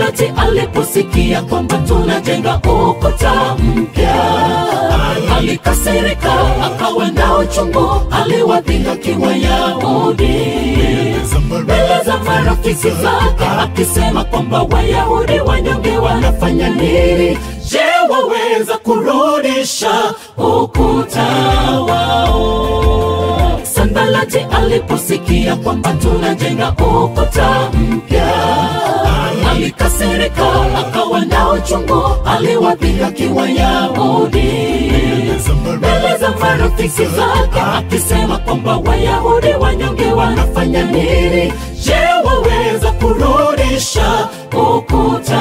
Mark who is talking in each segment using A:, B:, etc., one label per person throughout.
A: Sanbalati aliposikia kwamba tunajenga ukuta mpya, alikasirika, akawa na uchungu, aliwadhihaki Wayahudi mbele za marafiki zake, akisema kwamba Wayahudi wanyonge wanafanya nini? Je, waweza kurudisha ukuta wao? Sanbalati aliposikia kwamba tunajenga ukuta mpya, alikasirika, akawa na uchungu, aliwadhihaki Wayahudi mbele za marafiki zake, akisema kwamba Wayahudi wanyonge wanafanya nini? Je, waweza kurudisha ukuta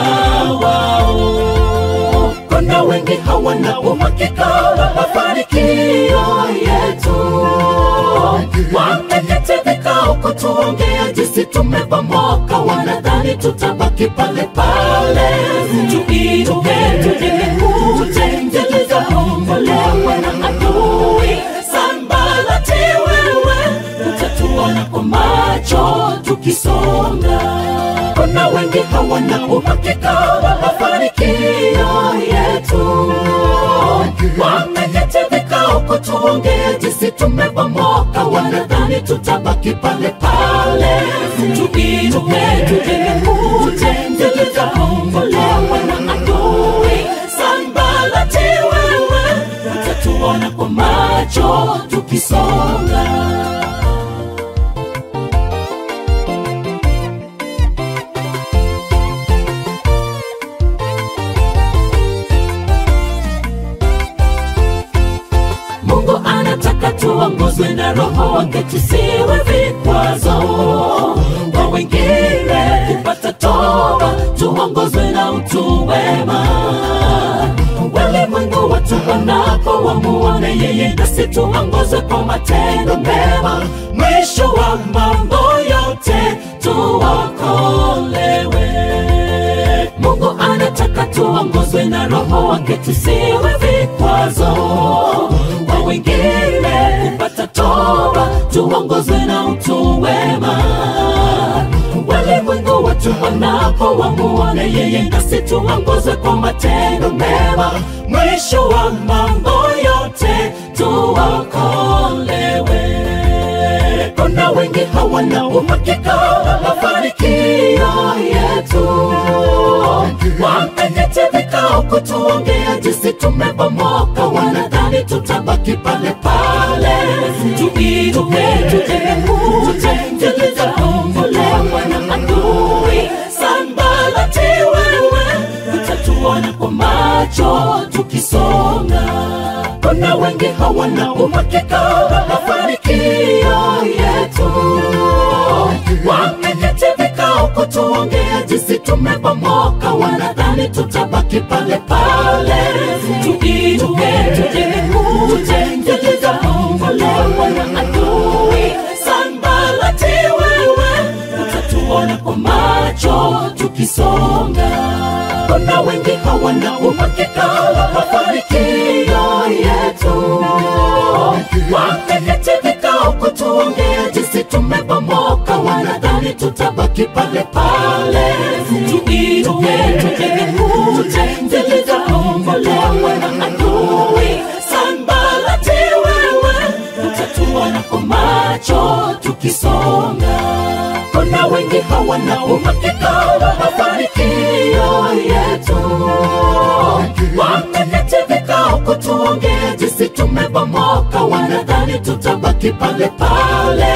A: wao? Kuna wengi hawana uhakika wa mafanikio yetu, wameketi vikao kutuongea jinsi tumebomoka, wanadhani tutabaki pale pale. Tuinuke, tujenge kutengeneza kukombolewa na adui. Sanbalati wewe, utatuona kwa macho tukisonga. Kuna wengi hawana uhakika wa mafanikio yetu, wameketi vikao kutuongea jinsi tumebomoka, wanadhani tutabaki pale pale. Tuinuke, tujenge kutengeneza kukombolewa na adui. Sanbalati wewe, utatuona kwa macho tukisonga. Mungu anataka tuongozwe na Roho wake, tusiwe vikwazo kwa wengine kupata toba, tuongozwe na utu wema. Walimwengu watu wanapo wamuone yeye, nasi tuongozwe kwa matendo mema. Mwisho wa mambo yote tuokolewe. Mungu anataka tuongozwe na Roho wake, tusiwe vikwazo kwa wengine kupata toba, tuongozwe na utu wema. Walimwengu watu wanapo wamuone yeye, nasi tuongozwe kwa matendo mema. Mwisho wa mambo yote tuokolewe. Kuna wengi hawana uhakika wa mafanikio yetu, wameketi vikao kutuongea jinsi tumebomoka, wanadhani tutabaki pale pale. Tuinuke, tujenge kutengeneza kukombolewa na adui. Sanbalati wewe, utatuona kwa macho tukisonga. Kuna wengi hawana uhakika wa mafanikio yetu, wameketi vikao kutuongea jinsi tumebomoka, wanadhani tutabaki pale pale. Tuinuke, tujenge kutengeneza kukombolewa na adui. Sanbalati wewe, utatuona kwa macho tukisonga. Kuna wengi hawana uhakika wa mafanikio yetu, wameketi vikao kutuongea jinsi tumebomoka, wanadhani tutabaki pale pale. Tuinuke, tujenge kutengeneza kukombolewa na adui. Sanbalati wewe, utatuona kwa macho tukisonga. Kuna wengi hawana uhakika wa mafanikio yetu, wameketi vikao kutuongea jinsi tumebomoka, wanadhani tutabaki pale pale.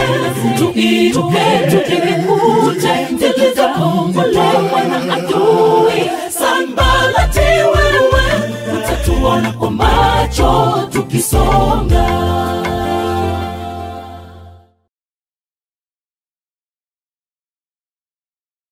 A: Tuinuke, tujenge kutengeneza kukombolewa na adui. Sanbalati wewe, utatuona kwa macho tukisonga.